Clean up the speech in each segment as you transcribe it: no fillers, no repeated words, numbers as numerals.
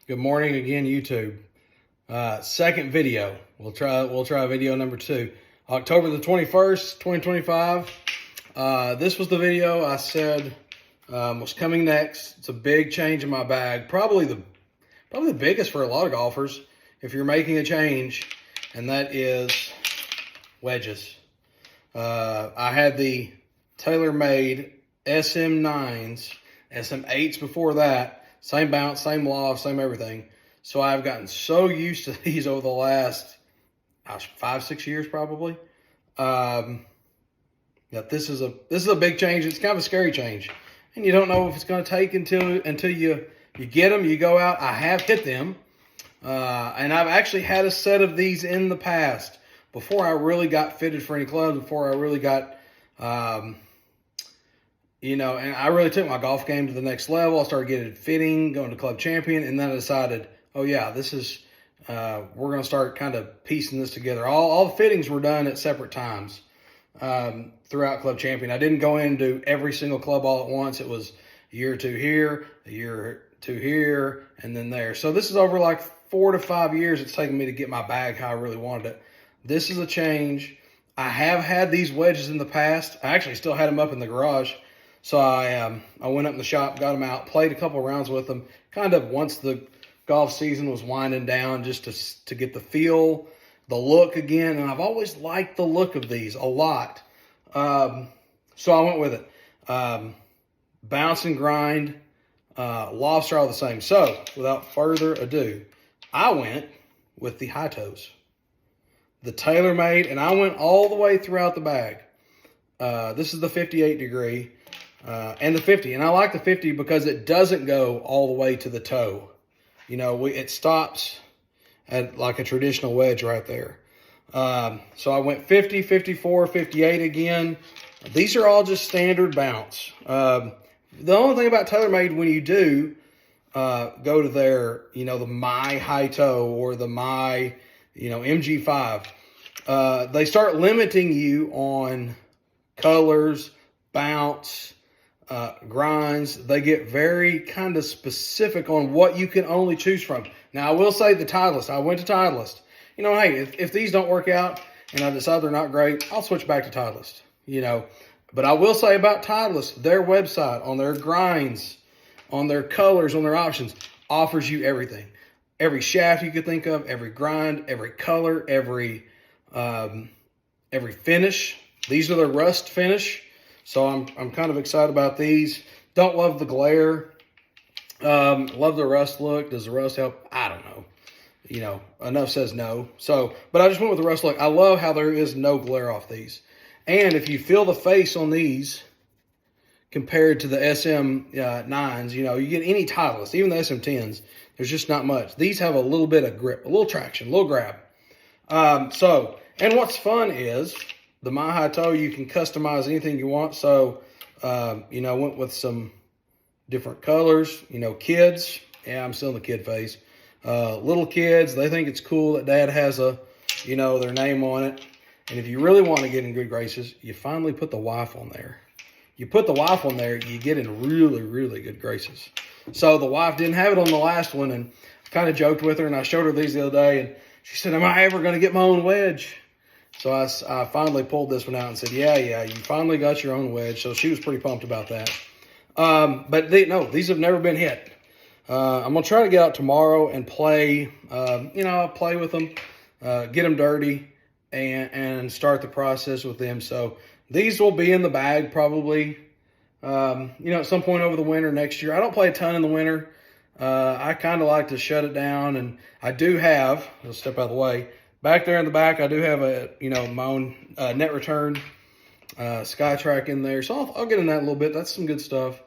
Good morning again, YouTube. Second video. We'll try video number 2. October the 21st, 2025. This was the video I said was coming next. It's a big change in my bag. Probably the biggest for a lot of golfers if you're making a change, and that is wedges. I had the TaylorMade SM9s, SM8s before that. Same bounce, same loft, same everything. So I've gotten so used to these over the last 5-6 years probably. Yeah, this is a big change. It's kind of a scary change, and you don't know if it's going to take until you get them. You go out. I have hit them, and I've actually had a set of these in the past before I really got fitted for any clubs. Before I really got. And I really took my golf game to the next level. I started getting fitting, going to Club Champion, and then I decided, oh yeah, this is, we're going to start kind of piecing this together. All the fittings were done at separate times throughout Club Champion. I didn't go in and do every single club all at once. It was a year or two here, a year or two here, and then there. So this is over like 4 to 5 years it's taken me to get my bag how I really wanted it. This is a change. I have had these wedges in the past. I actually still had them up in the garage. So I went up in the shop, got them out, played a couple of rounds with them, kind of once the golf season was winding down, just to get the feel, the look again. And I've always liked the look of these a lot. So I went with it. Bounce and grind, lofts are all the same. So without further ado, I went with the high toes, the TaylorMade, and I went all the way throughout the bag. This is the 58 degree. And the 50, and I like the 50 because it doesn't go all the way to the toe. It stops at like a traditional wedge right there. So I went 50, 54, 58 again. These are all just standard bounce. The only thing about TaylorMade, when you do go to their, the My High Toe or the My, MG5, they start limiting you on colors, bounce, grinds. They get very kind of specific on what you can only choose from. Now, I will say the Titleist. I went to Titleist. Hey, if these don't work out and I decide they're not great, I'll switch back to Titleist. But I will say about Titleist, their website, on their grinds, on their colors, on their options, offers you everything. Every shaft you could think of, every grind, every color, every finish. These are the rust finish. So I'm kind of excited about these. Don't love the glare. Love the rust look. Does the rust help? I don't know. Enough says no. But I just went with the rust look. I love how there is no glare off these. And if you feel the face on these compared to the SM9s, you get any Titleist, even the SM10s, there's just not much. These have a little bit of grip, a little traction, a little grab. And what's fun is, the My High Toe, you can customize anything you want. So, went with some different colors. Kids. Yeah, I'm still in the kid phase. Little kids, they think it's cool that dad has their name on it. And if you really want to get in good graces, you finally put the wife on there. You put the wife on there, you get in really, really good graces. So the wife didn't have it on the last one, and I kind of joked with her, and I showed her these the other day, and she said, "Am I ever going to get my own wedge?" So I finally pulled this one out and said, yeah, you finally got your own wedge. So she was pretty pumped about that. But these have never been hit. I'm going to try to get out tomorrow and play, play with them, get them dirty, and start the process with them. So these will be in the bag probably, at some point over the winter next year. I don't play a ton in the winter. I kind of like to shut it down. And I do have, I'll step out of the way, back there in the back, I do have my own net return SkyTrack in there. So I'll get in that a little bit. That's some good stuff.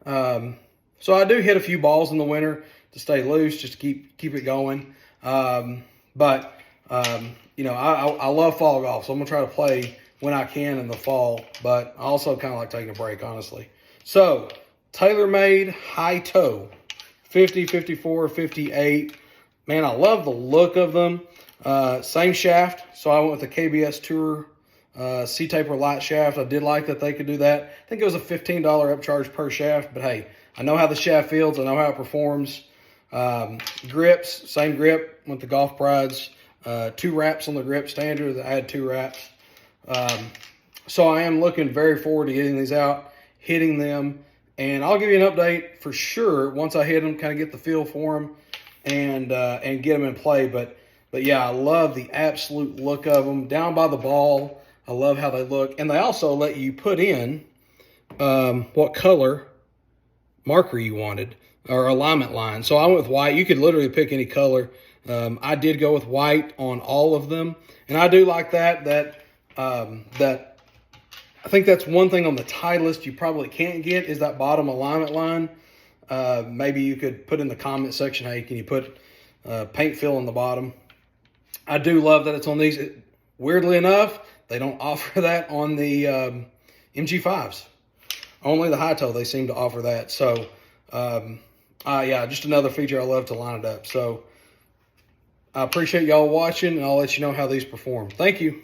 So I do hit a few balls in the winter to stay loose, just to keep it going. I love fall golf, so I'm going to try to play when I can in the fall. But I also kind of like taking a break, honestly. So TaylorMade High Toe, 50, 54, 58. Man, I love the look of them. Same shaft, so I went with the KBS Tour C-Taper light shaft. I did like that they could do that. I think it was a $15 upcharge per shaft, but hey, I know how the shaft feels. I know how it performs. Grips, same grip with the Golf Prides. 2 wraps on the grip standard. I had 2 wraps. So I am looking very forward to getting these out, hitting them, and I'll give you an update for sure once I hit them, kind of get the feel for them, and get them in play. But yeah, I love the absolute look of them. Down by the ball, I love how they look. And they also let you put in what color marker you wanted, or alignment line. So I went with white. You could literally pick any color. I did go with white on all of them. And I do like that I think that's one thing on the Titleist you probably can't get is that bottom alignment line. Maybe you could put in the comment section, hey, can you put paint fill on the bottom? I do love that it's on these. Weirdly enough, they don't offer that on the MG5s. Only the high toe, they seem to offer that. So, yeah, just another feature I love to line it up. So, I appreciate y'all watching, and I'll let you know how these perform. Thank you.